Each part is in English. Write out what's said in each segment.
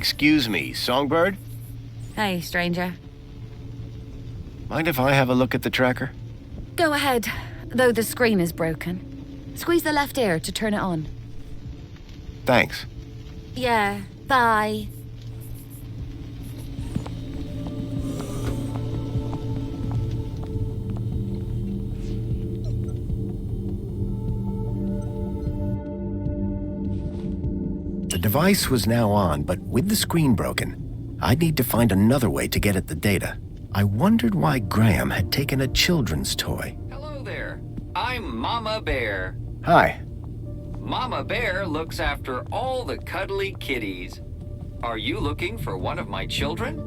Excuse me, Songbird? Hey, stranger. Mind if I have a look at the tracker? Go ahead, though the screen is broken. Squeeze the left ear to turn it on. Thanks. Yeah, bye. The device was now on, but with the screen broken, I'd need to find another way to get at the data. I wondered why Graham had taken a children's toy. Hello there. I'm Mama Bear. Hi. Mama Bear looks after all the cuddly kitties. Are you looking for one of my children?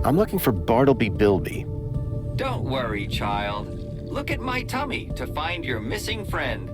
I'm looking for Bartleby Bilby. Don't worry, child. Look at my tummy to find your missing friend.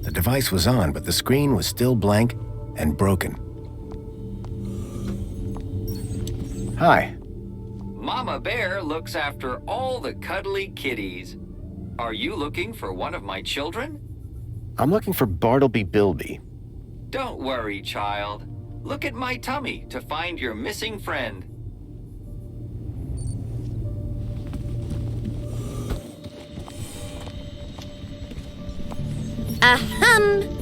The device was on, but the screen was still blank and broken. Hi. Mama Bear looks after all the cuddly kitties. Are you looking for one of my children? I'm looking for Bartleby Bilby. Don't worry, child. Look at my tummy to find your missing friend. Ahem!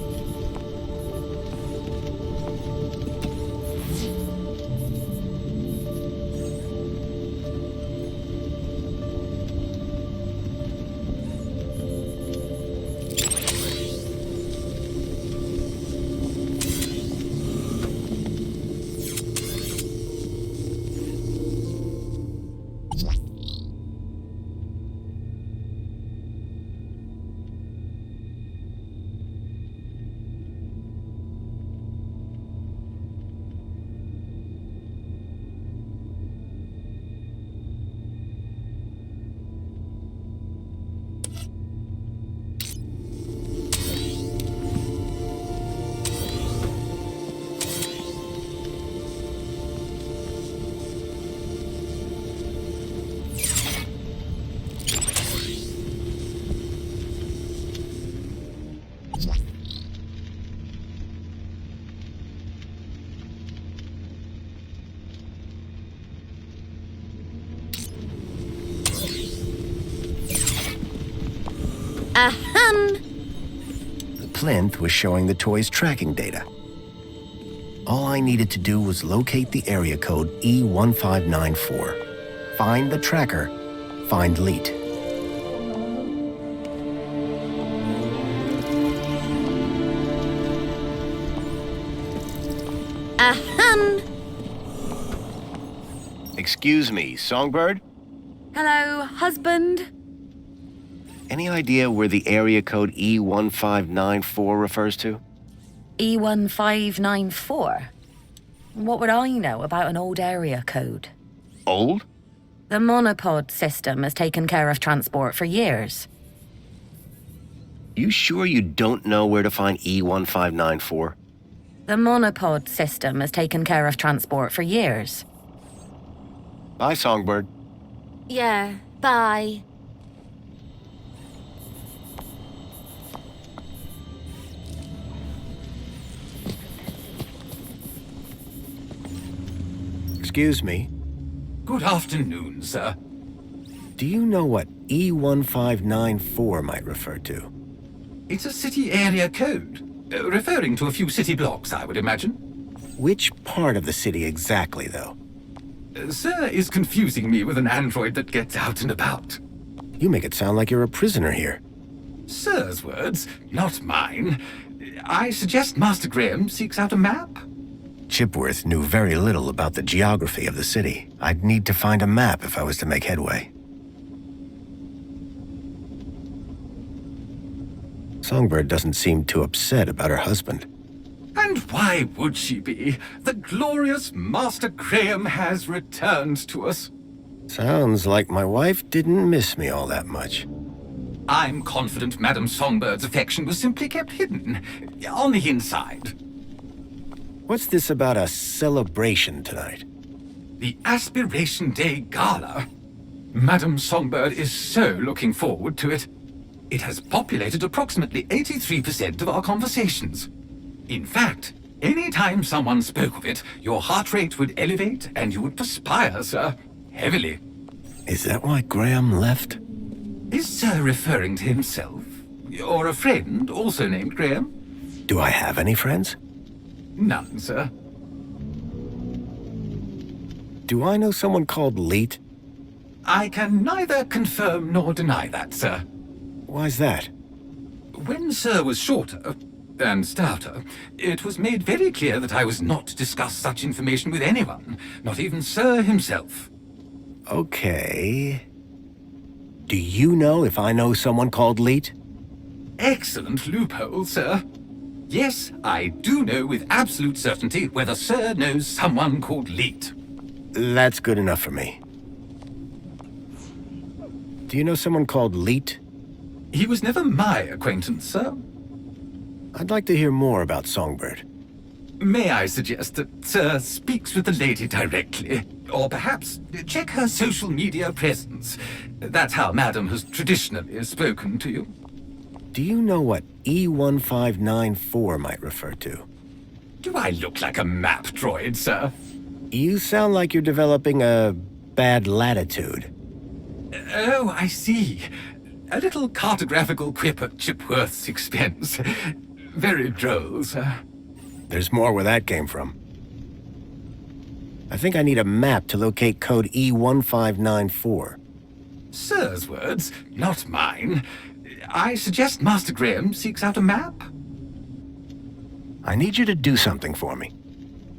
Ahem! The plinth was showing the toy's tracking data. All I needed to do was locate the area code E1594. Find the tracker, find Leet. Ahem! Excuse me, Songbird? Hello, husband? Any idea where the area code E1594 refers to? E1594? What would I know about an old area code? Old? The monopod system has taken care of transport for years. You sure you don't know where to find E1594? The monopod system has taken care of transport for years. Bye, Songbird. Yeah, bye. excuse me. Good afternoon, sir. Do you know what E1594 might refer to? It's a city area code, referring to a few city blocks, I would imagine. Which part of the city exactly, though? Sir is confusing me with an android that gets out and about. You make it sound like you're a prisoner here. Sir's words, not mine. I suggest Master Graham seeks out a map. Chipworth knew very little about the geography of the city. I'd need to find a map if I was to make headway. Songbird doesn't seem too upset about her husband. And why would she be? The glorious Master Graham has returned to us. Sounds like my wife didn't miss me all that much. I'm confident Madame Songbird's affection was simply kept hidden, on the inside. What's this about a celebration tonight? The Aspiration Day Gala. Madame Songbird is so looking forward to it. It has populated approximately 83% of our conversations. In fact, any time someone spoke of it, your heart rate would elevate and you would perspire, sir. Heavily. Is that why Graham left? Is Sir referring to himself? Or a friend also named Graham? Do I have any friends? None, sir. Do I know someone called Leet? I can neither confirm nor deny that, sir. Why's that? When Sir was shorter and stouter, it was made very clear that I was not to discuss such information with anyone, not even Sir himself. Okay. Do you know if I know someone called Leet? Excellent loophole, sir. Yes, I do know with absolute certainty whether Sir knows someone called Leet. That's good enough for me. Do you know someone called Leet? He was never my acquaintance, sir. I'd like to hear more about Songbird. May I suggest that Sir speaks with the lady directly? Or perhaps check her social media presence. That's how Madam has traditionally spoken to you. Do you know what E1594 might refer to? Do I look like a map droid, sir? You sound like you're developing a bad latitude. Oh, I see. A little cartographical quip at Chipworth's expense. Very droll, sir. There's more where that came from. I think I need a map to locate code E1594. Sir's words, not mine. I suggest Master Graham seeks out a map. I need you to do something for me.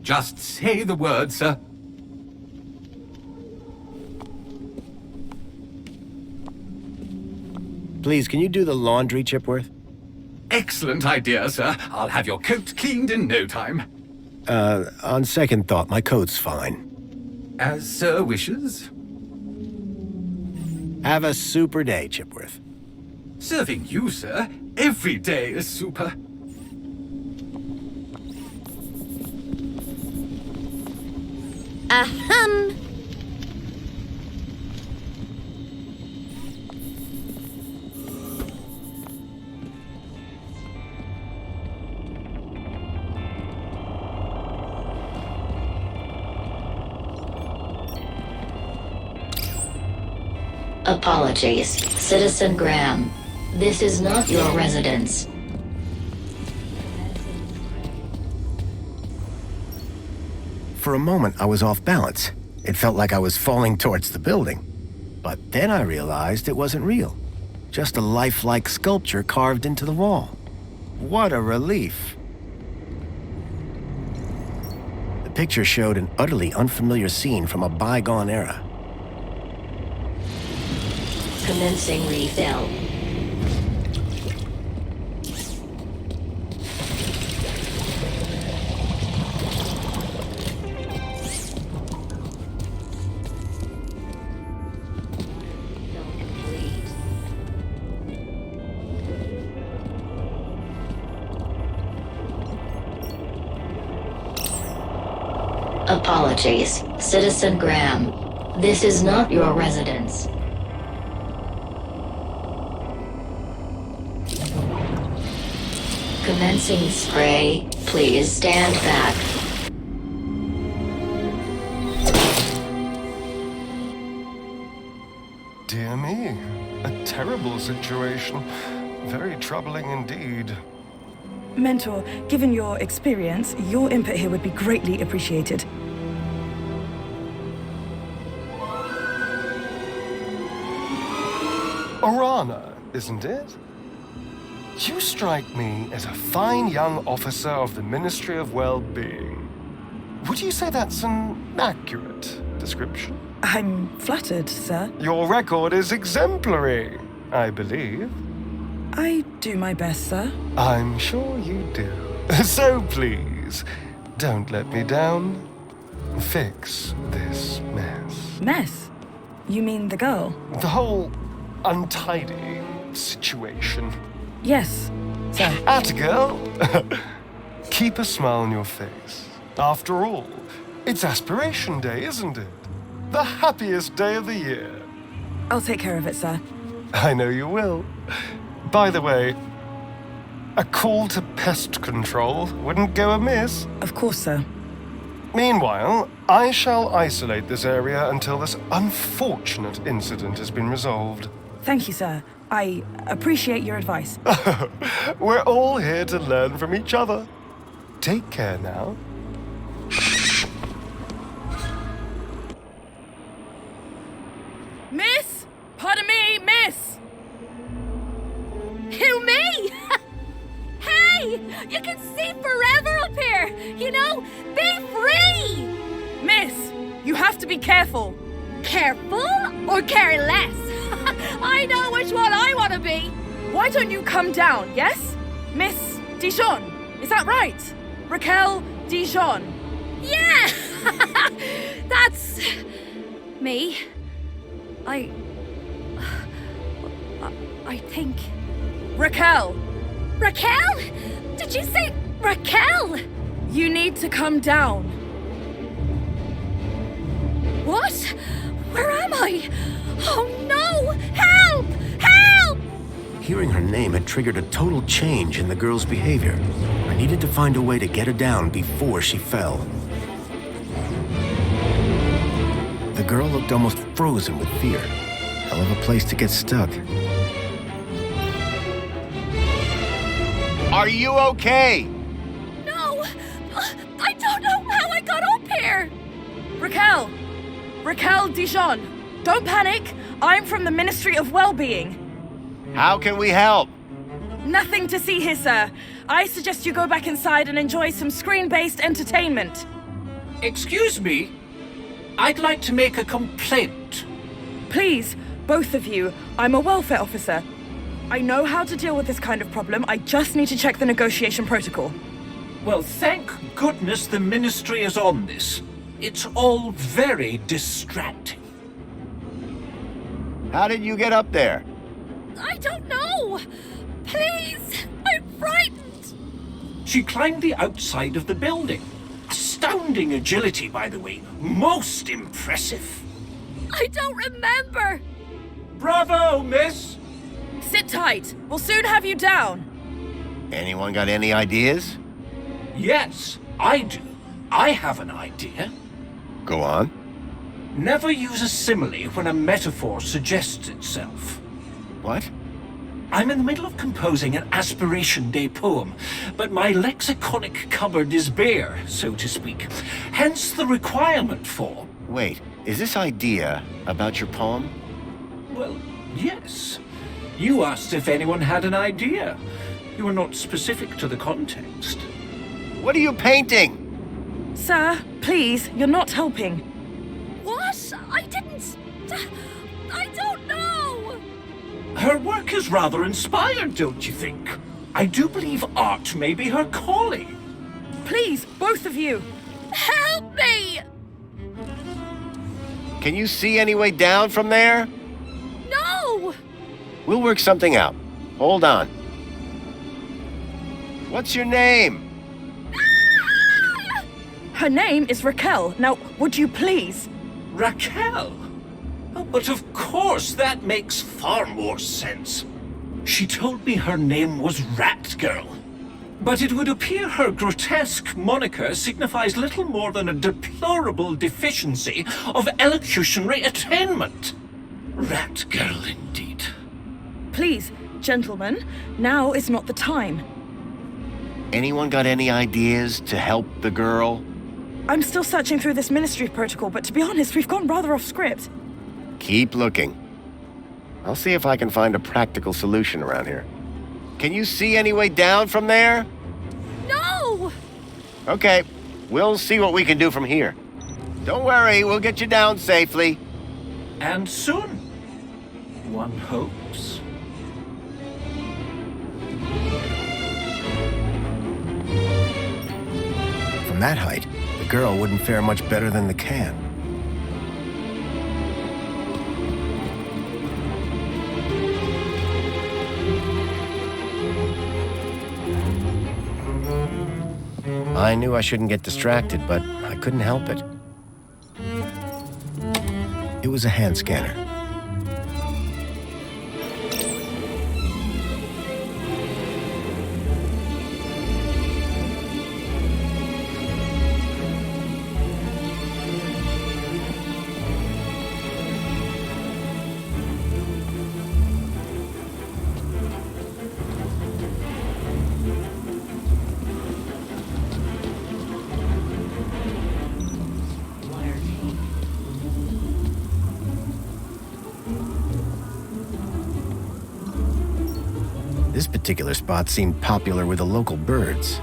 Just say the word, sir. Please, can you do the laundry, Chipworth? Excellent idea, sir. I'll have your coat cleaned in no time. On second thought, my coat's fine. As Sir wishes. Have a super day, Chipworth. Serving you, sir. Every day is super. Ahem! Apologies, Citizen Graham. This is not your residence. For a moment, I was off balance. It felt like I was falling towards the building. But then I realized it wasn't real. Just a lifelike sculpture carved into the wall. What a relief. The picture showed an utterly unfamiliar scene from a bygone era. Commencing refill. Apologies, Citizen Graham. This is not your residence. Commencing spray. Please stand back. terrible situation. Very troubling indeed. Mentor, given your experience, your input here would be greatly appreciated. Orana, isn't it? You strike me as a fine young officer of the Ministry of Well-Being. Would you say that's an accurate description? I'm flattered, sir. Your record is exemplary, I believe. I do my best, sir. I'm sure you do. So please, don't let me down. Fix this mess. Mess? You mean the girl? The whole untidy situation. Yes, sir. Atta girl. Keep a smile on your face. After all, it's Aspiration Day, isn't it? The happiest day of the year. I'll take care of it, sir. I know you will. By the way, a call to pest control wouldn't go amiss. Of course, sir. Meanwhile, I shall isolate this area until this unfortunate incident has been resolved. Thank you, sir. I appreciate your advice. We're all here to learn from each other. Take care now. Miss! Pardon me, miss! Who, me? Hey! You can see forever up here! You know, be free! Miss, you have to be careful. Careful or careless? I know which one I want to be! Why don't you come down, yes? Miss Dijon, is that right? Raquel Dijon. Yeah! That's... me. I think... Raquel! Raquel? Did you say Raquel? You need to come down. What? Where am I? Oh no! Help! Help! Hearing her name had triggered a total change in the girl's behavior. I needed to find a way to get her down before she fell. The girl looked almost frozen with fear. Hell of a place to get stuck. Are you okay? No! I don't know how I got up here! Raquel! Raquel Dijon! Don't panic! I'm from the Ministry of Well-Being. How can we help? Nothing to see here, sir. I suggest you go back inside and enjoy some screen-based entertainment. Excuse me? I'd like to make a complaint. Please, both of you. I'm a welfare officer. I know how to deal with this kind of problem. I just need to check the negotiation protocol. Well, thank goodness the Ministry is on this. It's all very distracting. How did you get up there? I don't know! Please! I'm frightened! She climbed the outside of the building. Astounding agility, by the way. Most impressive. I don't remember! Bravo, miss! Sit tight. We'll soon have you down. Anyone got any ideas? Yes, I do. I have an idea. Go on. Never use a simile when a metaphor suggests itself. What? I'm in the middle of composing an Aspiration Day poem, but my lexiconic cupboard is bare, so to speak. Hence the requirement for... Wait, is this idea about your poem? Well, yes. You asked if anyone had an idea. You were not specific to the context. What are you painting? Sir, please, you're not helping. What? I didn't... I don't know! Her work is rather inspired, don't you think? I do believe art may be her calling. Please, both of you. Help me! Can you see any way down from there? No! We'll work something out. Hold on. What's your name? Her name is Raquel. Now, would you please? Raquel? Oh, but of course, that makes far more sense. She told me her name was Rat Girl. But it would appear her grotesque moniker signifies little more than a deplorable deficiency of elocutionary attainment. Rat Girl, indeed. Please, gentlemen, now is not the time. Anyone got any ideas to help the girl? I'm still searching through this ministry protocol, but to be honest, we've gone rather off script. Keep looking. I'll see if I can find a practical solution around here. Can you see any way down from there? No! Okay, we'll see what we can do from here. Don't worry, we'll get you down safely. And soon, one hopes. From that height, the girl wouldn't fare much better than the can. I knew I shouldn't get distracted, but I couldn't help it. It was a hand scanner. This particular spot seemed popular with the local birds.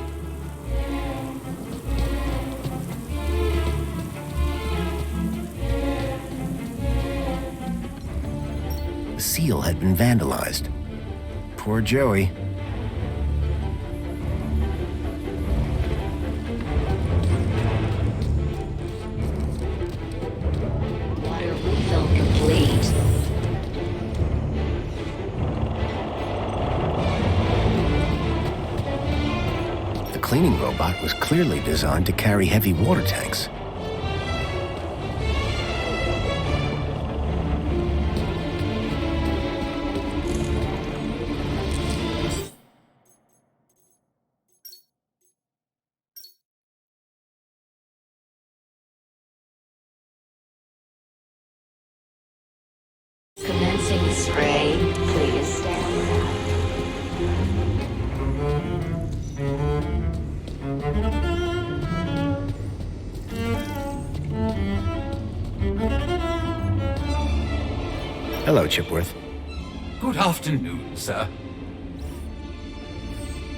The seal had been vandalized. Poor Joey. Water refill complete. The cleaning robot was clearly designed to carry heavy water tanks. Commencing spray. Please stand back. Hello, Chipworth. Good afternoon, sir.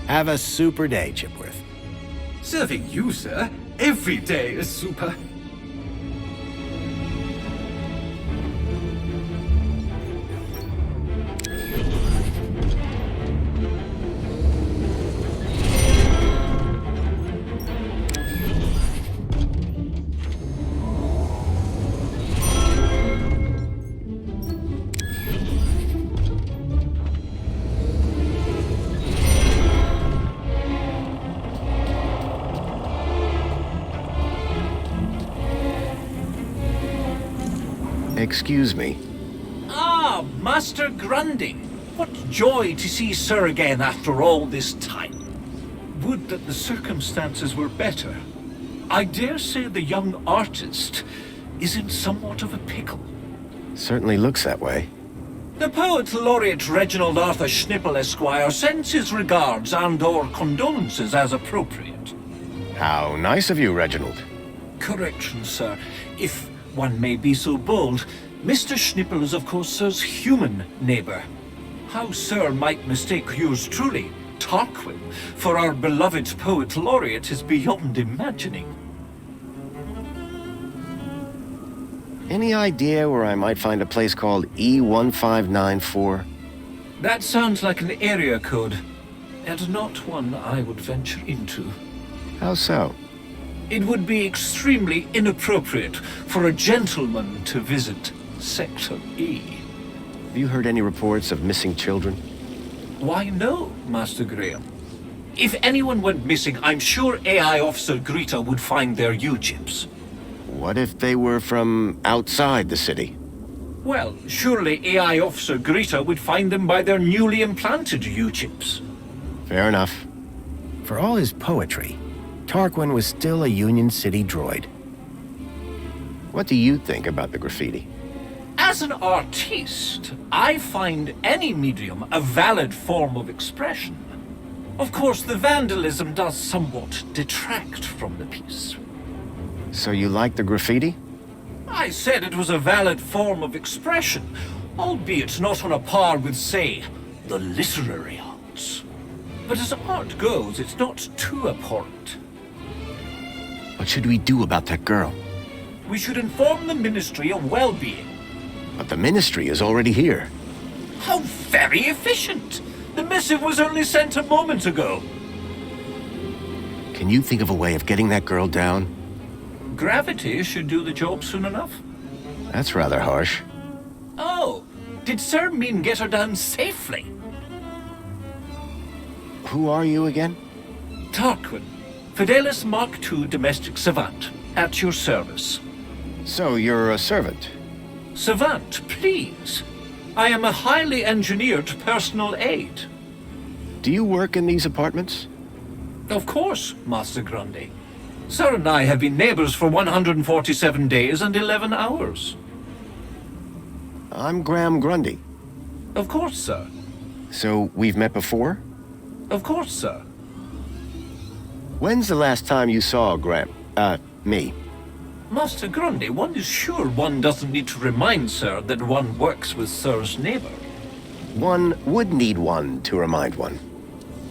Have a super day, Chipworth. Serving you, sir. Every day is super. Excuse me. Ah, Master Grunding. What joy to see Sir again after all this time. Would that the circumstances were better. I dare say the young artist is in somewhat of a pickle. Certainly looks that way. The poet laureate Reginald Arthur Schnippel Esquire sends his regards and/or condolences as appropriate. How nice of you, Reginald. Correction, sir. If one may be so bold, Mr. Schnippel is of course Sir's human neighbor. How Sir might mistake yours truly, Tarquin, for our beloved poet laureate is beyond imagining. Any idea where I might find a place called E1594? That sounds like an area code, and not one I would venture into. How so? It would be extremely inappropriate for a gentleman to visit Sector E. Have you heard any reports of missing children? Why, no, Master Graham. If anyone went missing, I'm sure AI Officer Greta would find their U-chips. What if they were from outside the city? Well, surely AI Officer Greta would find them by their newly implanted U-chips. Fair enough. For all his poetry, Tarquin was still a Union City droid. What do you think about the graffiti? As an artiste, I find any medium a valid form of expression. Of course, the vandalism does somewhat detract from the piece. So you like the graffiti? I said it was a valid form of expression, albeit not on a par with, say, the literary arts. But as art goes, it's not too abhorrent. What should we do about that girl? We should inform the Ministry of Well-being. But the ministry is already here. How very efficient! The missive was only sent a moment ago. Can you think of a way of getting that girl down? Gravity should do the job soon enough. That's rather harsh. Oh, did Sir mean get her down safely? Who are you again? Tarquin, Fidelis Mark II domestic savant, at your service. So you're a servant? Savant, please. I am a highly engineered personal aid. Do you work in these apartments? Of course, Master Grundy. Sir and I have been neighbors for 147 days and 11 hours. I'm Graham Grundy. Of course, sir. So we've met before? Of course, sir. When's the last time you saw me? Master Grundy, one is sure one doesn't need to remind Sir that one works with Sir's neighbor. One would need one to remind one.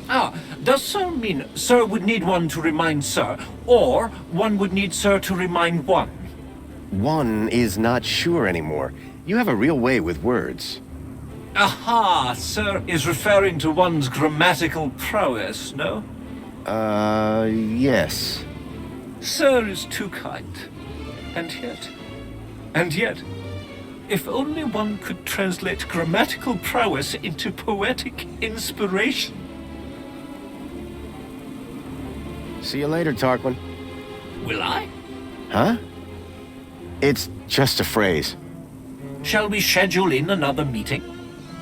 Ah, does Sir mean Sir would need one to remind Sir, or one would need Sir to remind one? One is not sure anymore. You have a real way with words. Aha, Sir is referring to one's grammatical prowess, no? Yes. Sir is too kind. And yet, if only one could translate grammatical prowess into poetic inspiration. See you later, Tarquin. Will I? Huh? It's just a phrase. Shall we schedule in another meeting?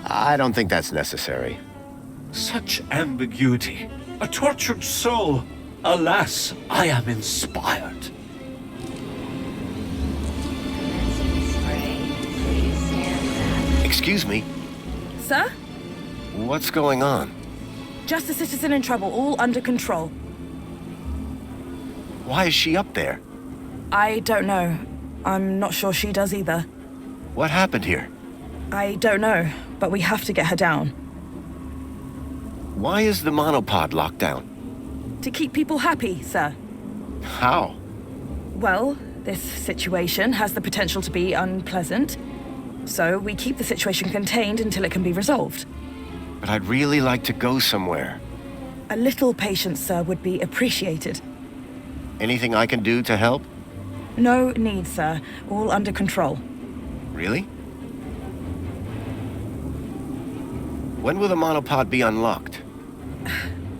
I don't think that's necessary. Such ambiguity. A tortured soul. Alas, I am inspired. Excuse me, Sir? what's going on? Just a citizen in trouble, all under control. Why is she up there? I don't know. I'm not sure she does either. What happened here? I don't know, but we have to get her down. Why is the monopod locked down? To keep people happy, sir. How? Well, this situation has the potential to be unpleasant, so we keep the situation contained until it can be resolved. But I'd really like to go somewhere. A little patience, sir, would be appreciated. Anything I can do to help? No need, sir. All under control. Really? When will the monopod be unlocked?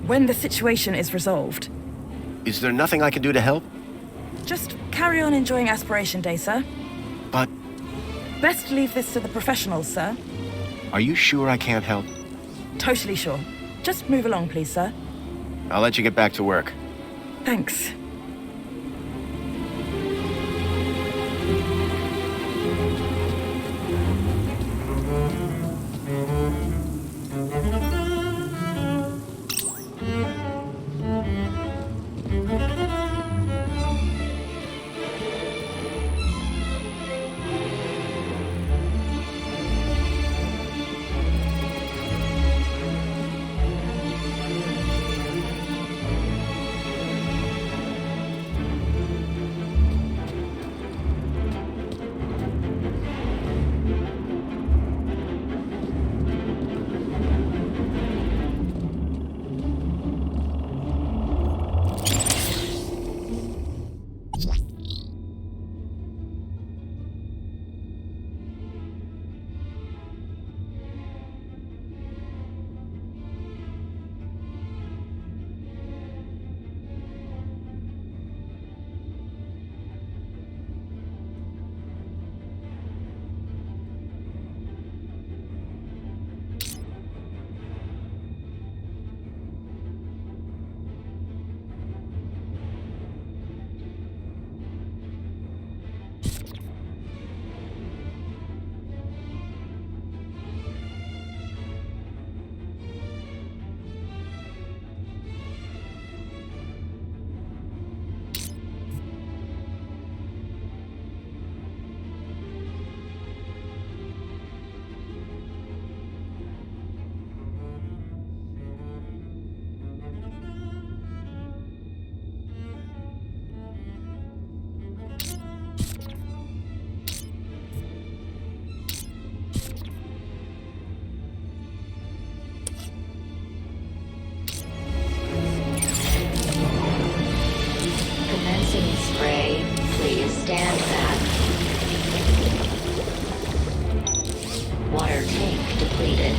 When the situation is resolved. Is there nothing I can do to help? Just carry on enjoying Aspiration Day, sir. But Best leave this to the professionals, sir. are you sure I can't help? Totally sure. Just move along, please, sir. I'll let you get back to work. Thanks. stand back. Water tank depleted.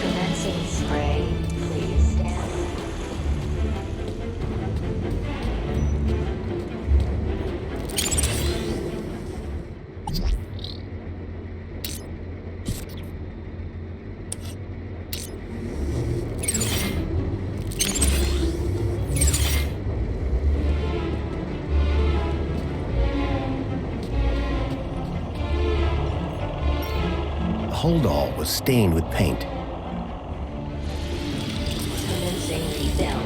Commencing spray. Please stand. The holdall was stained with paint. Commencing refill.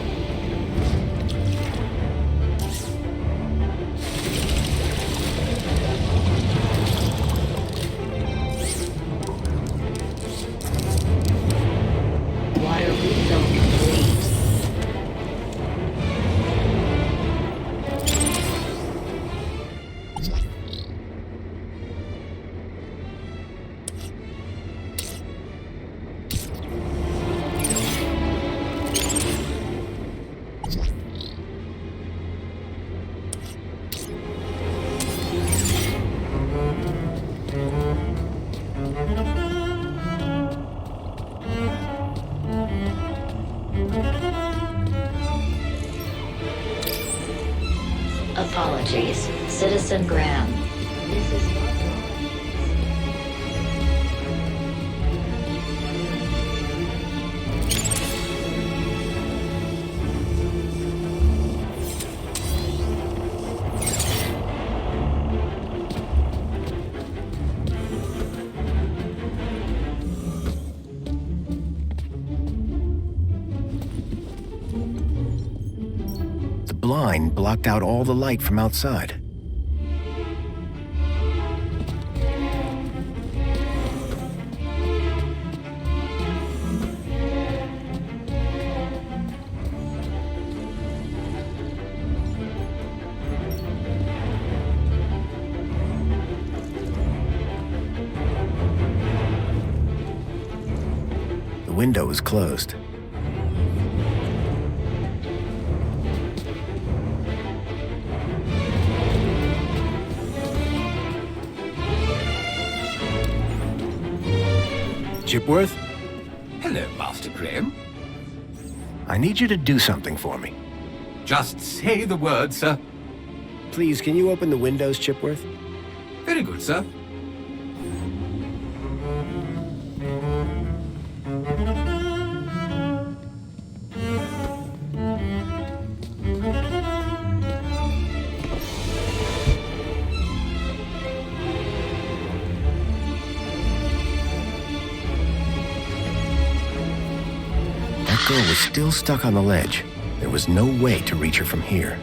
Water refill complete. Apologies, Citizen Graham. This is not The blind blocked out all the light from outside. The window was closed. Chipworth, Hello, Master Graham. I need you to do something for me. Just say the word, sir. Please, can you open the windows, Chipworth? Very good, sir. That girl was still stuck on the ledge. There was no way to reach her from here.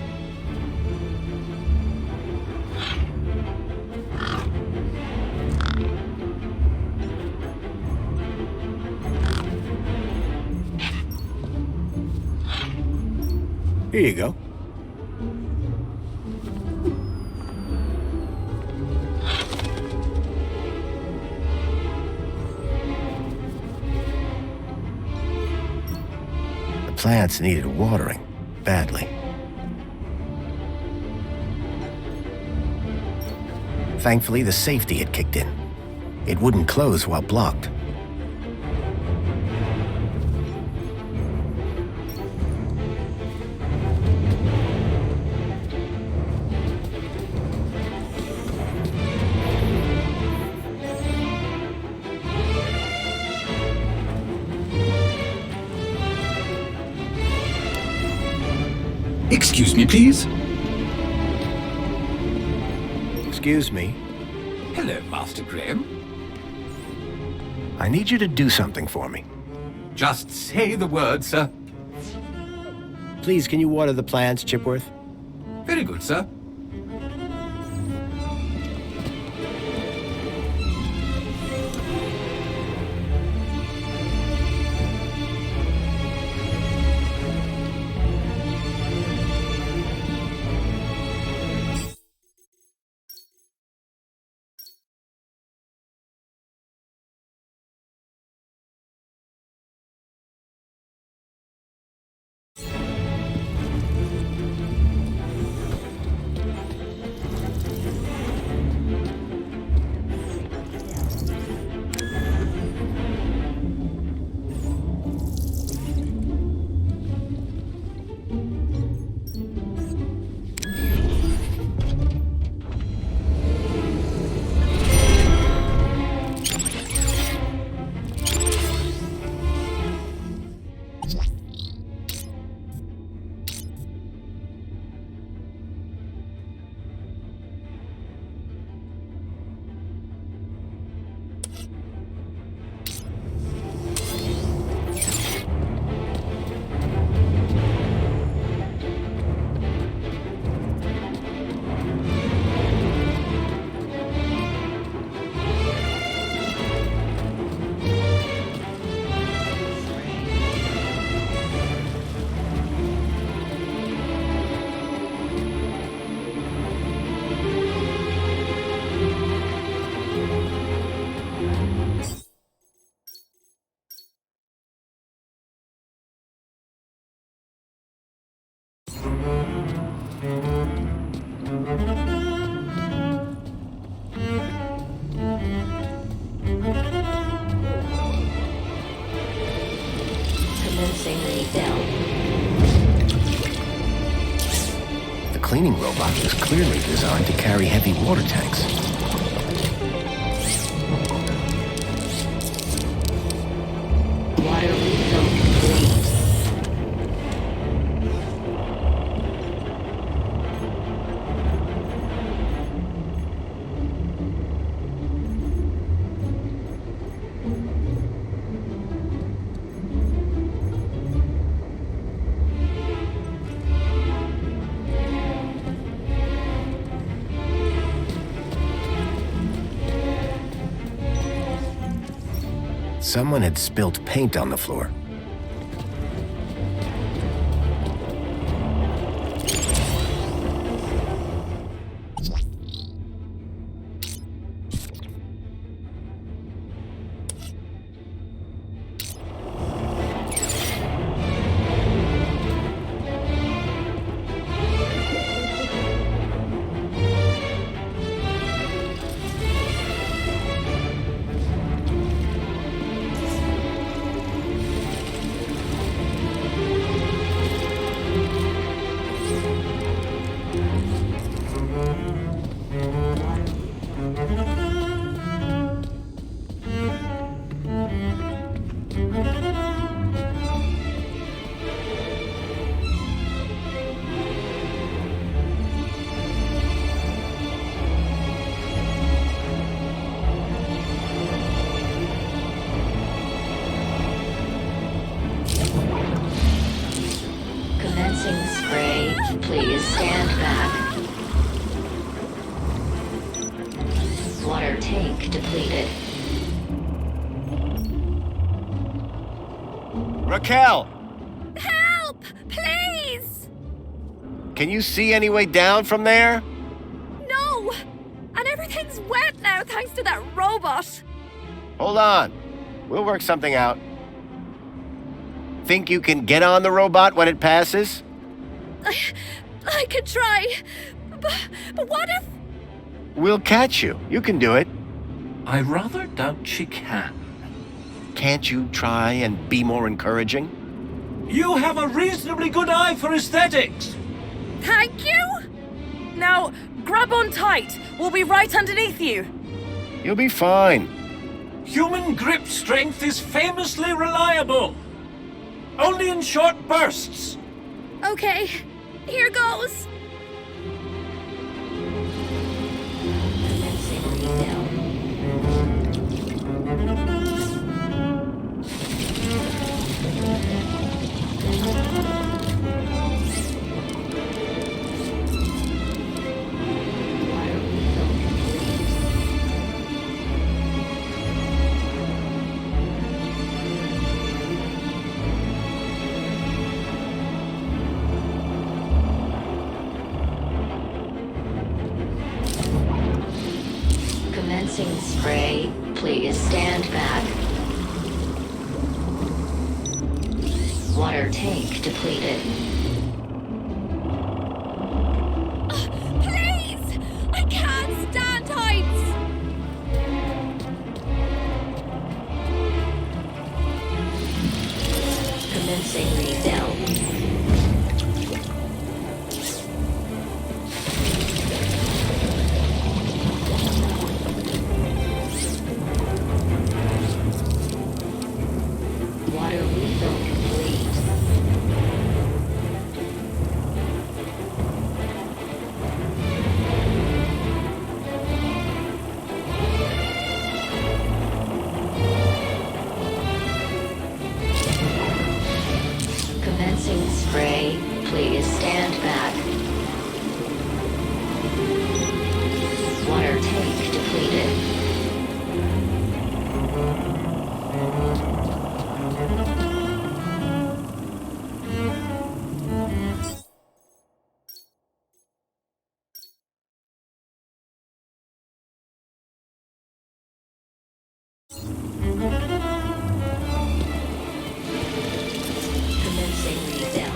Here you go. plants needed watering, badly. Thankfully, the safety had kicked in. It wouldn't close while blocked. Excuse me, please. Excuse me. Hello, Master Graham. I need you to do something for me. Just say the word, sir. Please, can you water the plants, Chipworth? Very good, sir. Commencing refill. The cleaning robot was clearly designed to carry heavy water tanks. Water refill complete. Someone had spilt paint on the floor. Commencing spray. Please stand back. Water tank depleted. Raquel! Help! Please! Can you see any way down from there? No! And everything's wet now thanks to that robot. Hold on. We'll work something out. Think you can get on the robot when it passes? I could try. But what if... We'll catch you. You can do it. I rather doubt she can. Can't you try and be more encouraging? You have a reasonably good eye for aesthetics. Thank you? Now, grab on tight. We'll be right underneath you. You'll be fine. Human grip strength is famously reliable. Only in short bursts. Okay, here goes. Commencing rebuild. Water refill complete. Commencing spray. Please stand back. Water tank depleted. Please! I can't stand heights! Commencing rebuild. Water refill complete. Commencing spray. Please stand back. Water tank depleted. Commencing rebuild.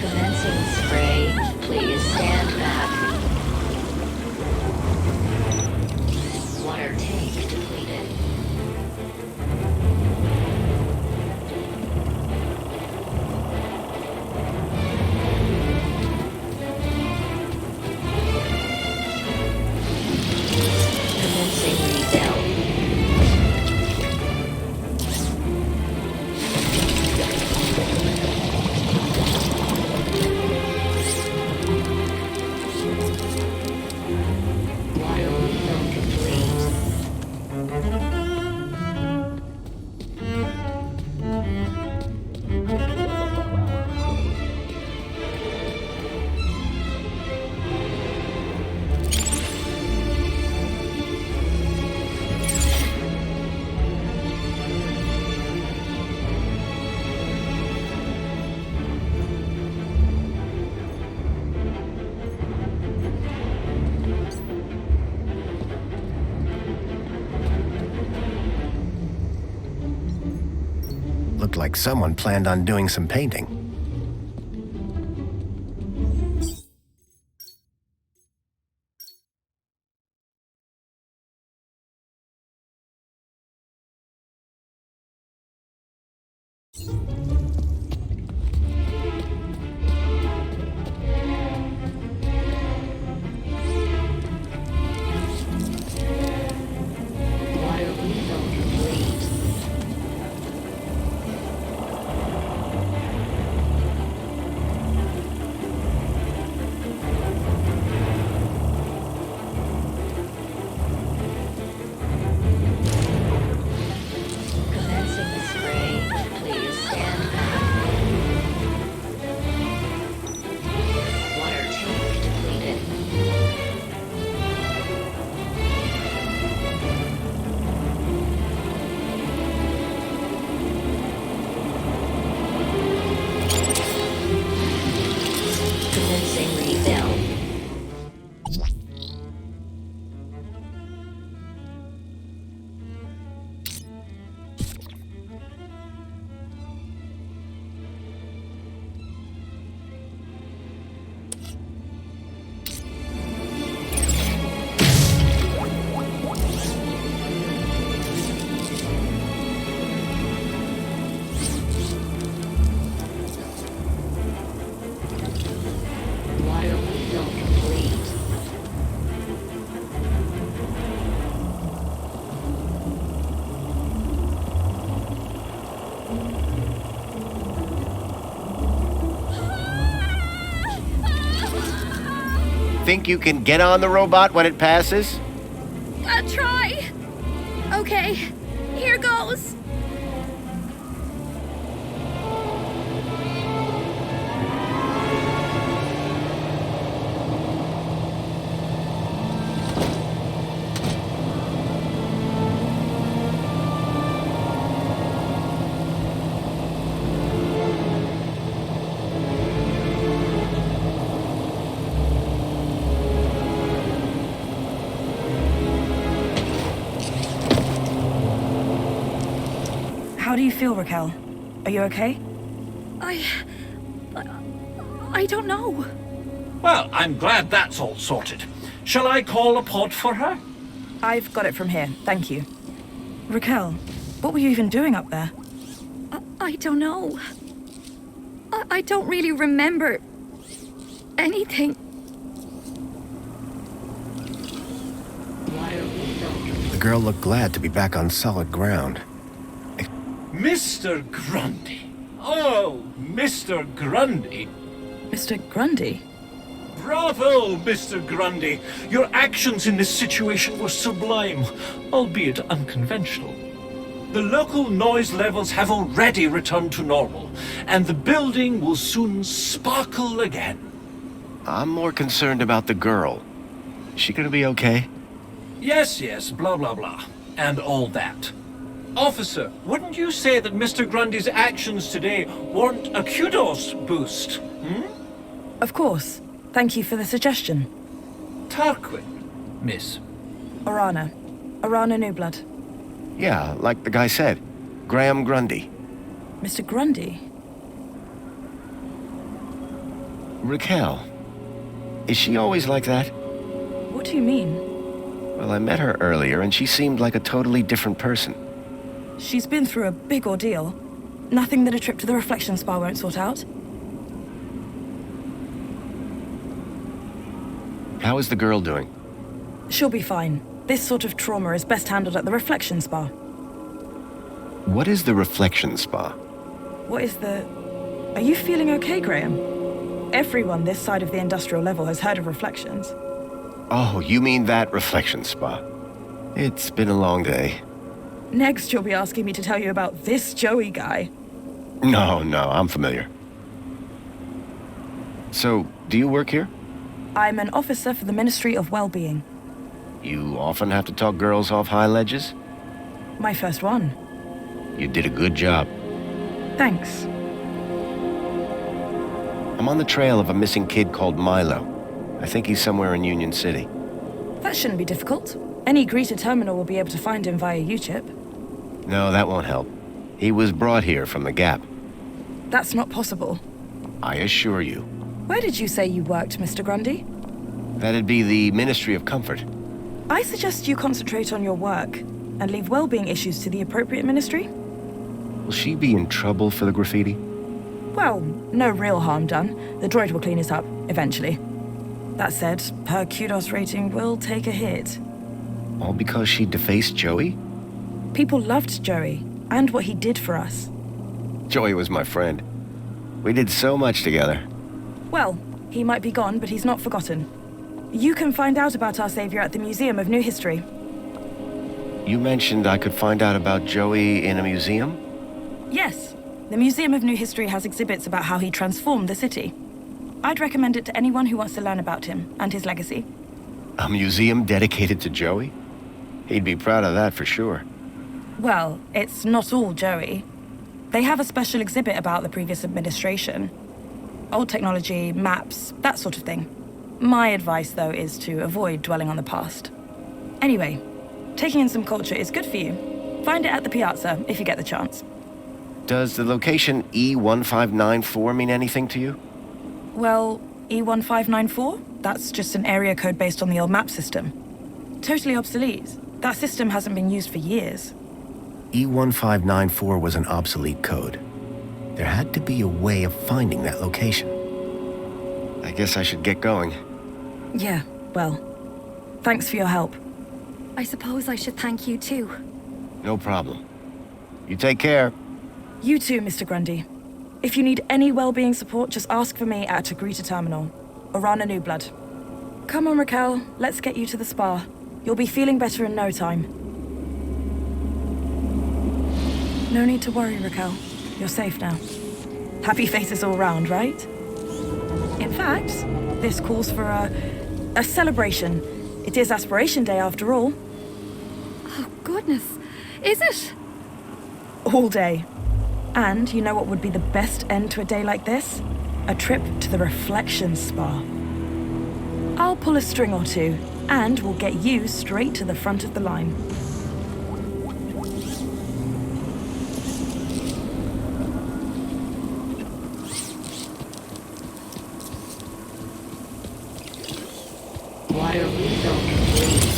Commencing spray. Please stand back. Water tank depleted. Commencing rebuild. Water refill complete. Looked like someone planned on doing some painting. Water refill complete. Think you can get on the robot when it passes? I'll try. Okay, here goes. How do you feel, Raquel? Are you okay? I don't know. Well, I'm glad that's all sorted. Shall I call a pod for her? I've got it from here, thank you. Raquel, what were you even doing up there? I don't know. I don't really remember anything. The girl looked glad to be back on solid ground. Mr. Grundy. Oh, Mr. Grundy. Mr. Grundy? Bravo, Mr. Grundy. Your actions in this situation were sublime, albeit unconventional. The local noise levels have already returned to normal, and the building will soon sparkle again. I'm more concerned about the girl. Is she gonna be okay? Yes, blah, blah, blah, and all that. Officer, wouldn't you say that Mr. Grundy's actions today warrant a kudos boost, Of course. Thank you for the suggestion. Tarquin, miss. Orana. Orana Newblood. Yeah, like the guy said. Graham Grundy. Mr. Grundy? Raquel. Is she always like that? What do you mean? Well, I met her earlier and she seemed like a totally different person. She's been through a big ordeal. Nothing that a trip to the reflection spa won't sort out. How is the girl doing? She'll be fine. This sort of trauma is best handled at the reflection spa. What is the reflection spa? What is the... Are you feeling okay, Graham? Everyone this side of the industrial level has heard of reflections. Oh, you mean that reflection spa. It's been a long day. Next, you'll be asking me to tell you about this Joey guy. No, I'm familiar. So, do you work here? I'm an officer for the Ministry of Well-Being. You often have to talk girls off high ledges? My first one. You did a good job. Thanks. I'm on the trail of a missing kid called Milo. I think he's somewhere in Union City. That shouldn't be difficult. Any greeter terminal will be able to find him via UChip. No, that won't help. He was brought here from the Gap. That's not possible. I assure you. Where did you say you worked, Mr. Grundy? That'd be the Ministry of Comfort. I suggest you concentrate on your work and leave well-being issues to the appropriate ministry. Will she be in trouble for the graffiti? Well, no real harm done. The droid will clean it up, eventually. That said, her kudos rating will take a hit. All because she defaced Joey? People loved Joey, and what he did for us. Joey was my friend. We did so much together. Well, he might be gone, but he's not forgotten. You can find out about our savior at the Museum of New History. You mentioned I could find out about Joey in a museum? Yes. The Museum of New History has exhibits about how he transformed the city. I'd recommend it to anyone who wants to learn about him and his legacy. A museum dedicated to Joey? He'd be proud of that for sure. Well, it's not all Joey. They have a special exhibit about the previous administration. Old technology, maps, that sort of thing. My advice, though, is to avoid dwelling on the past. Anyway, taking in some culture is good for you. Find it at the Piazza, if you get the chance. Does the location E1594 mean anything to you? Well, E1594? That's just an area code based on the old map system. Totally obsolete. That system hasn't been used for years. E1594 was an obsolete code. There had to be a way of finding that location. I guess I should get going. Yeah, well, thanks for your help. I suppose I should thank you too. No problem. You take care. You too, Mr. Grundy. If you need any well-being support, just ask for me at a greeter terminal. Orana Newblood. Come on, Raquel. Let's get you to the spa. You'll be feeling better in no time. No need to worry, Raquel. You're safe now. Happy faces all round, right? In fact, this calls for a celebration. It is Aspiration Day after all. Oh, goodness. Is it? All day. And you know what would be the best end to a day like this? A trip to the Reflection Spa. I'll pull a string or two, and we'll get you straight to the front of the line. Water refill complete.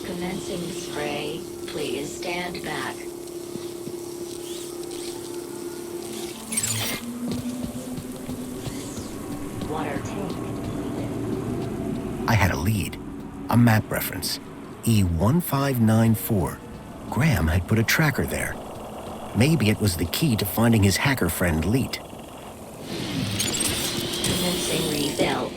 Commencing spray. Please stand back. Water tank completed. I had a lead, a map reference, E1594. Graham had put a tracker there. Maybe it was the key to finding his hacker friend Leet. Commencing refill.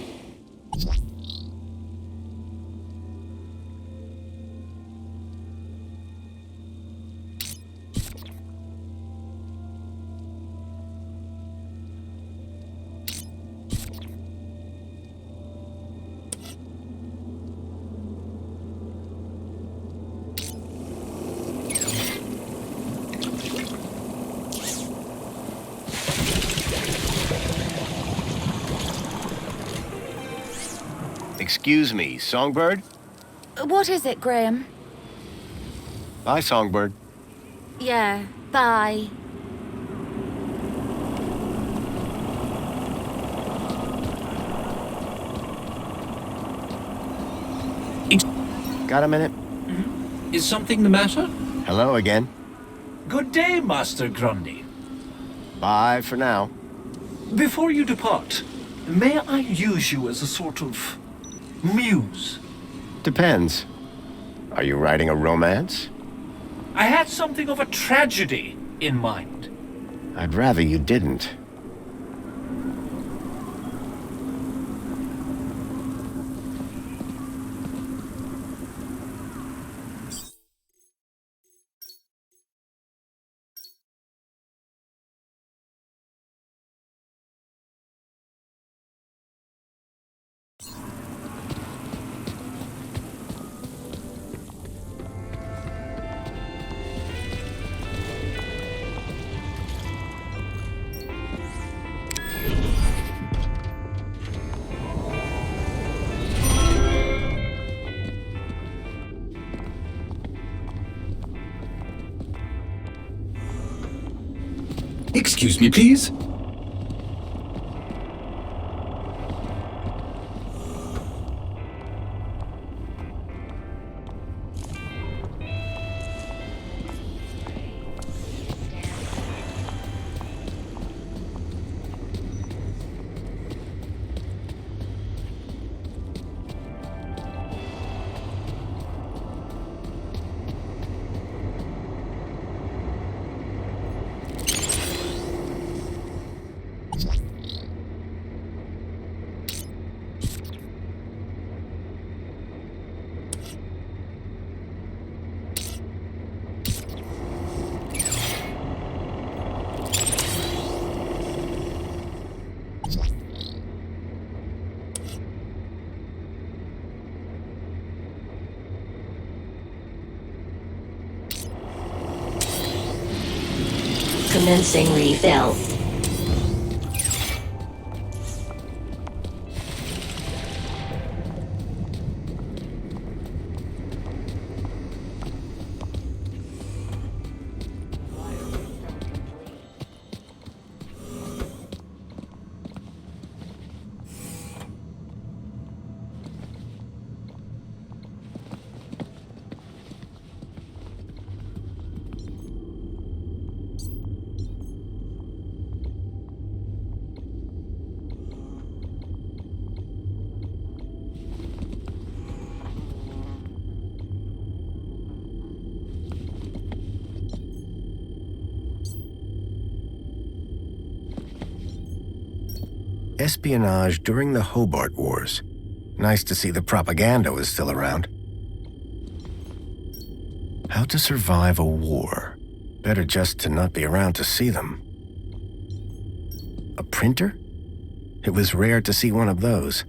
Excuse me, Songbird? What is it, Graham? Bye, Songbird. Yeah, bye. Got a minute? Is something the matter? Hello again. Good day, Master Grundy. Bye for now. Before you depart, may I use you as a sort of muse? Depends. Are you writing a romance? I had something of a tragedy in mind. I'd rather you didn't. Excuse me, please. Commencing refill. Espionage during the Hobart Wars. Nice to see the propaganda was still around. How to survive a war. Better just to not be around to see them. A printer? It was rare to see one of those.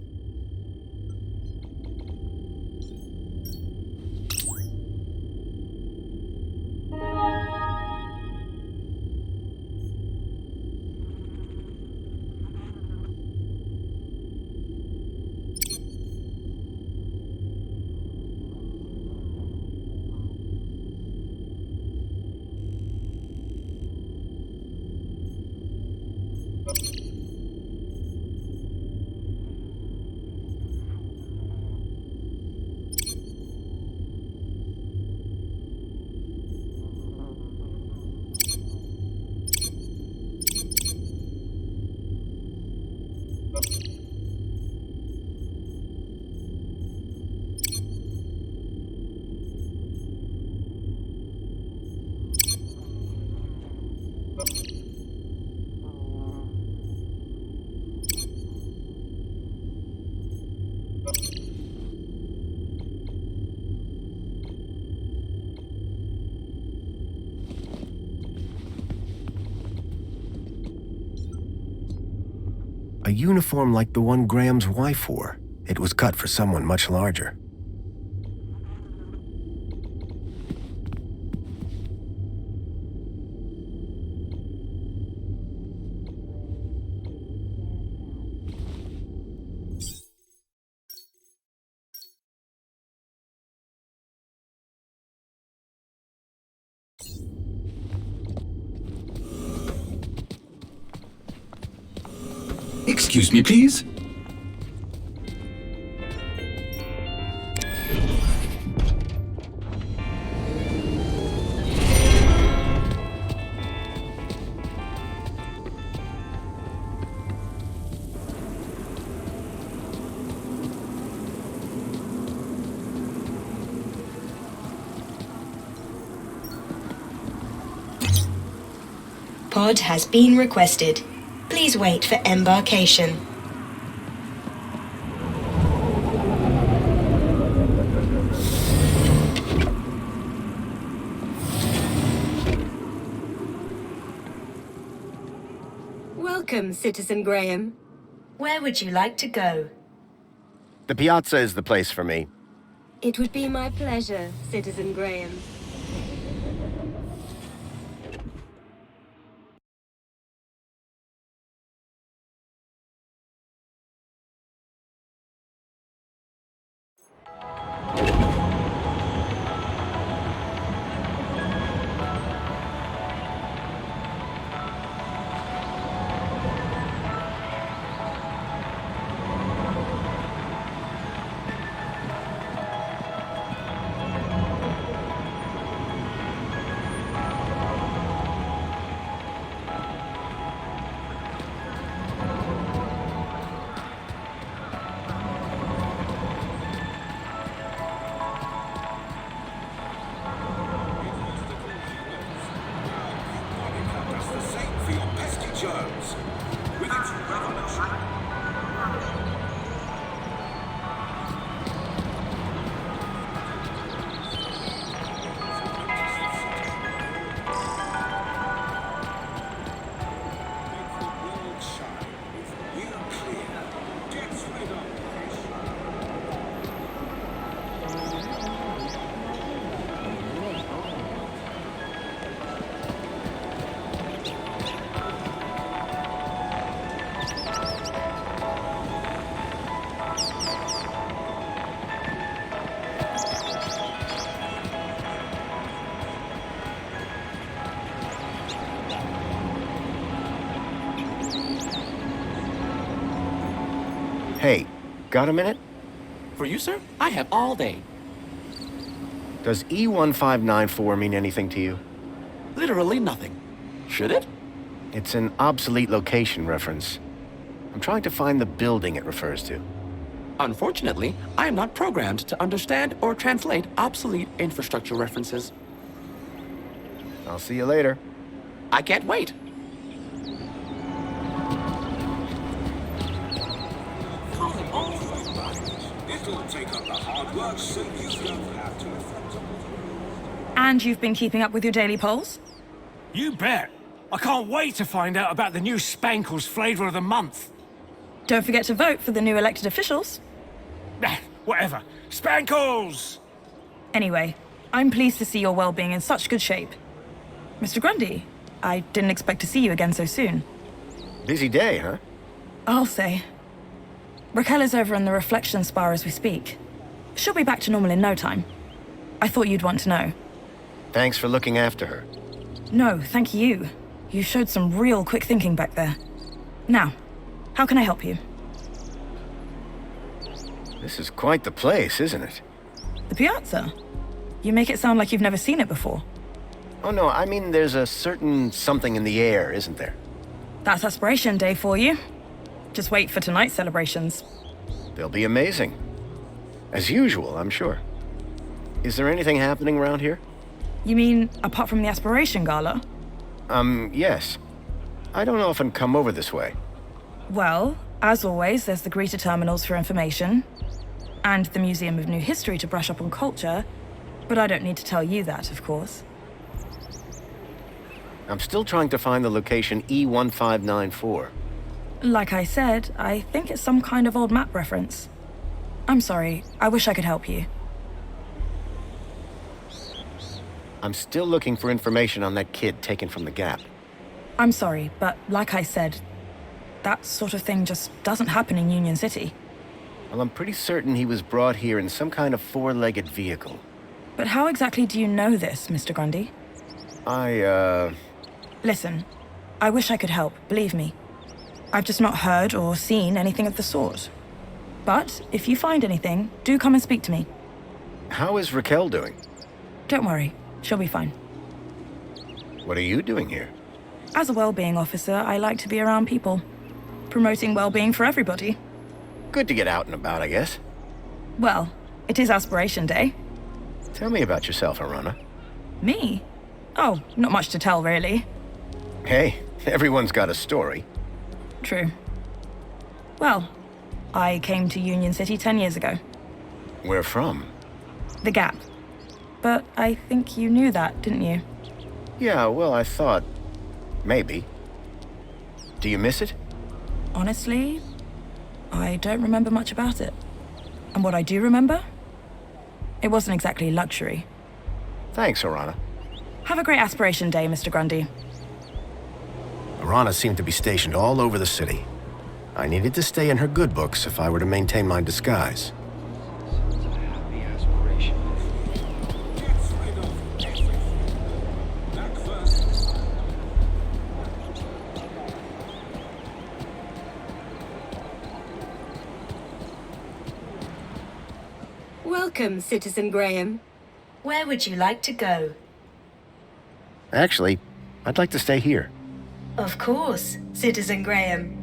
A uniform like the one Graham's wife wore. It was cut for someone much larger. Excuse me, please. Pod has been requested. Please wait for embarkation. Welcome, Citizen Graham. Where would you like to go? The piazza is the place for me. It would be my pleasure, Citizen Graham. Hey, got a minute? For you, sir? I have all day. Does E1594 mean anything to you? Literally nothing. Should it? It's an obsolete location reference. I'm trying to find the building it refers to. Unfortunately, I am not programmed to understand or translate obsolete infrastructure references. I'll see you later. I can't wait. And you've been keeping up with your daily polls? You bet. I can't wait to find out about the new Spankles flavor of the month. Don't forget to vote for the new elected officials. Nah, whatever. Spankles! Anyway, I'm pleased to see your well-being in such good shape. Mr. Grundy, I didn't expect to see you again so soon. Busy day, huh? I'll say. Raquel is over in the reflection spa as we speak. She'll be back to normal in no time. I thought you'd want to know. Thanks for looking after her. No, thank you. You showed some real quick thinking back there. Now, how can I help you? This is quite the place, isn't it? The piazza? You make it sound like you've never seen it before. Oh no, I mean there's a certain something in the air, isn't there? That's Aspiration Day for you. Just wait for tonight's celebrations. They'll be amazing. As usual, I'm sure. Is there anything happening around here? You mean, apart from the Aspiration Gala? Yes. I don't often come over this way. Well, as always, there's the greeter terminals for information, and the Museum of New History to brush up on culture, but I don't need to tell you that, of course. I'm still trying to find the location E1594. Like I said, I think it's some kind of old map reference. I'm sorry, I wish I could help you. I'm still looking for information on that kid taken from the Gap. I'm sorry, but like I said, that sort of thing just doesn't happen in Union City. Well, I'm pretty certain he was brought here in some kind of four-legged vehicle. But how exactly do you know this, Mr. Grundy? Listen, I wish I could help, believe me. I've just not heard or seen anything of the sort. But if you find anything, do come and speak to me. How is Raquel doing? Don't worry, she'll be fine. What are you doing here? As a well-being officer, I like to be around people, promoting well-being for everybody. Good to get out and about, I guess. Well, it is Aspiration Day. Tell me about yourself, Arana. Me? Oh, not much to tell, really. Hey, everyone's got a story. True. Well, I came to Union City 10 years ago. Where from? The Gap. But I think you knew that, didn't you? Yeah, well, I thought... maybe. Do you miss it? Honestly, I don't remember much about it. And what I do remember? It wasn't exactly luxury. Thanks, Arana. Have a great Aspiration Day, Mr. Grundy. Arana seemed to be stationed all over the city. I needed to stay in her good books if I were to maintain my disguise. Welcome, Citizen Graham. Where would you like to go? Actually, I'd like to stay here. Of course, Citizen Graham.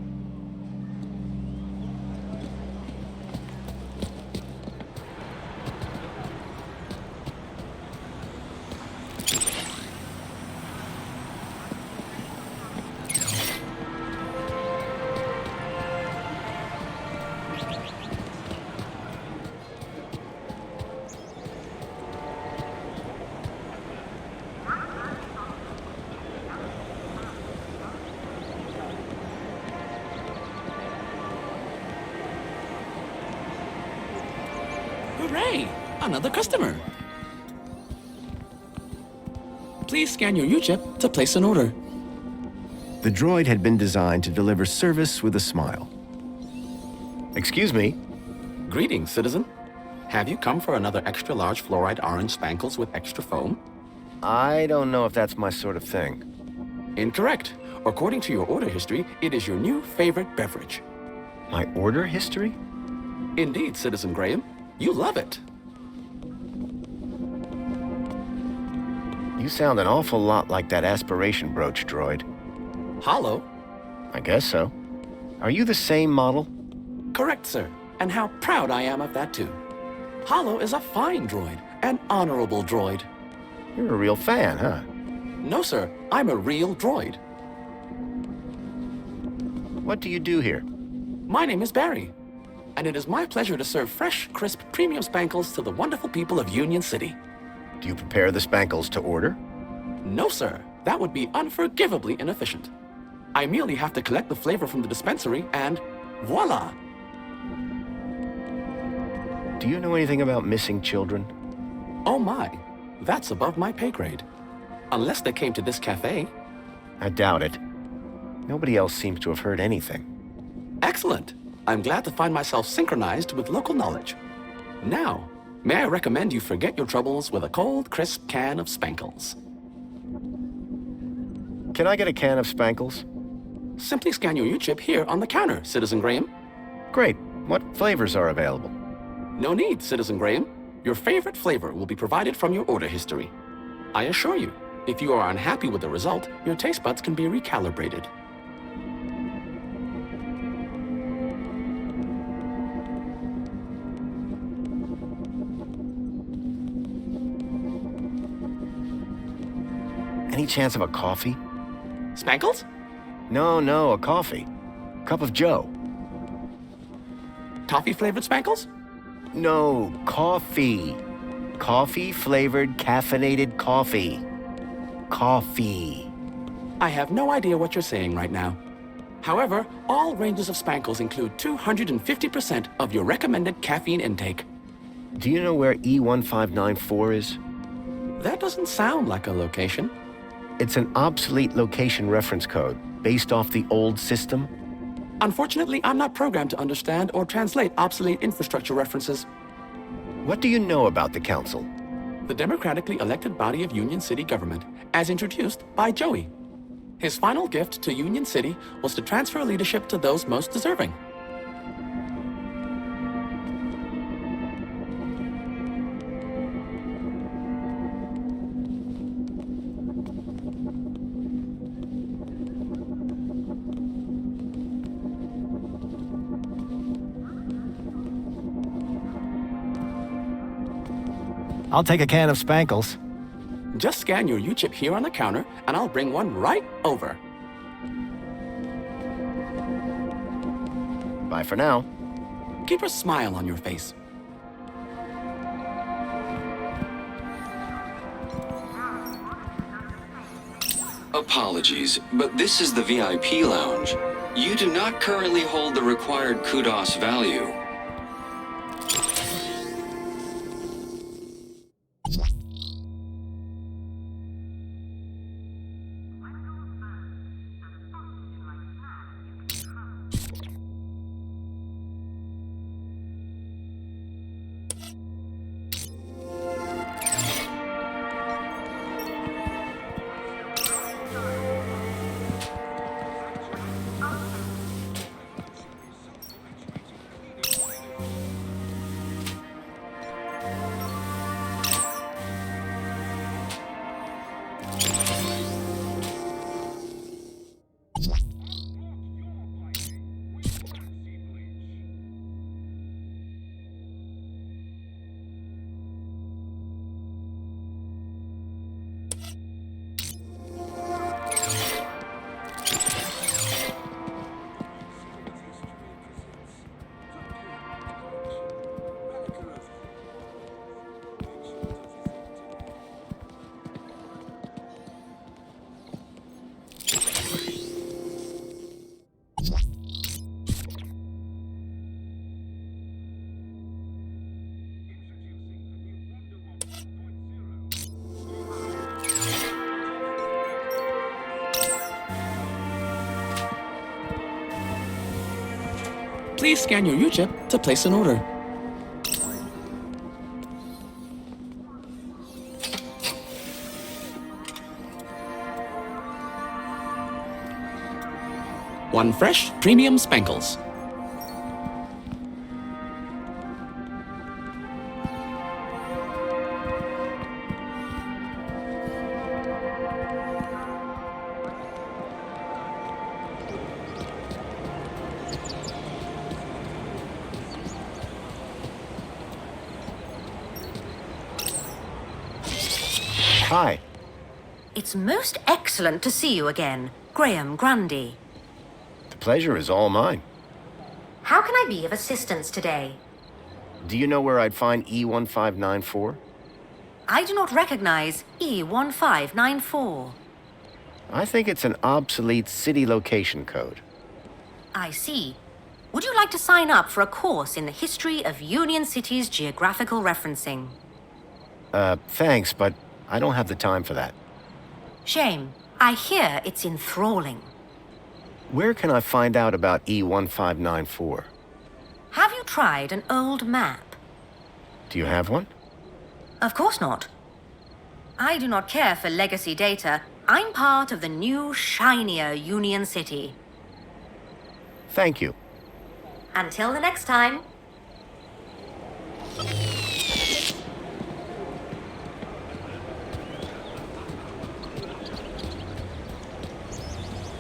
Hooray! Another customer. Please scan your U-chip to place an order. The droid had been designed to deliver service with a smile. Excuse me. Greetings, citizen. Have you come for another extra large fluoride orange spankles with extra foam? I don't know if that's my sort of thing. Incorrect. According to your order history, it is your new favorite beverage. My order history? Indeed, Citizen Graham. You love it. You sound an awful lot like that aspiration brooch droid. Hollow? I guess so. Are you the same model? Correct, sir. And how proud I am of that, too. Hollow is a fine droid, an honorable droid. You're a real fan, huh? No, sir. I'm a real droid. What do you do here? My name is Barry. and it is my pleasure to serve fresh, crisp, premium spankles to the wonderful people of Union City. Do you prepare the spankles to order? No, sir. That would be unforgivably inefficient. I merely have to collect the flavor from the dispensary and voila! Do you know anything about missing children? Oh my, that's above my pay grade. Unless they came to this cafe. I doubt it. Nobody else seems to have heard anything. Excellent. I'm glad to find myself synchronized with local knowledge. Now, may I recommend you forget your troubles with a cold, crisp can of spankles. Can I get a can of spankles? Simply scan your U-chip here on the counter, Citizen Graham. Great. What flavors are available? No need, Citizen Graham. Your favorite flavor will be provided from your order history. I assure you, if you are unhappy with the result, your taste buds can be recalibrated. Any chance of a coffee? Spankles? No, a coffee. Cup of joe. Toffee-flavored spankles? No, coffee. Coffee-flavored caffeinated coffee. Coffee. I have no idea what you're saying right now. However, all ranges of spankles include 250% of your recommended caffeine intake. Do you know where E1594 is? That doesn't sound like a location. It's an obsolete location reference code based off the old system. Unfortunately, I'm not programmed to understand or translate obsolete infrastructure references. What do you know about the council? The democratically elected body of Union City government, as introduced by Joey. His final gift to Union City was to transfer leadership to those most deserving. I'll take a can of spankles. Just scan your U-chip here on the counter, and I'll bring one right over. Bye for now. Keep a smile on your face. Apologies, but this is the VIP lounge. You do not currently hold the required kudos value. Please scan your U-chip to place an order. One fresh premium spankles. Hi. It's most excellent to see you again, Graham Grundy. The pleasure is all mine. How can I be of assistance today? Do you know where I'd find E1594? I do not recognize E1594. I think it's an obsolete city location code. I see. Would you like to sign up for a course in the history of Union City's geographical referencing? Thanks, but I don't have the time for that. Shame. I hear it's enthralling. Where can I find out about E1594? Have you tried an old map? Do you have one? Of course not. I do not care for legacy data. I'm part of the new, shinier Union City. Thank you. Until the next time.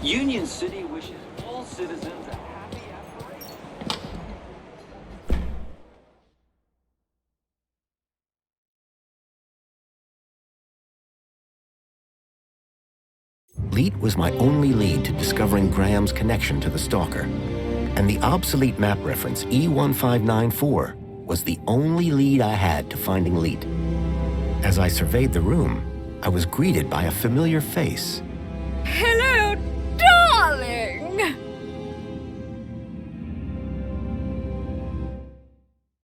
Union City wishes all citizens a happy aspiration. Leet was my only lead to discovering Graham's connection to the stalker. And the obsolete map reference E1594 was the only lead I had to finding Leet. As I surveyed the room, I was greeted by a familiar face. Hello!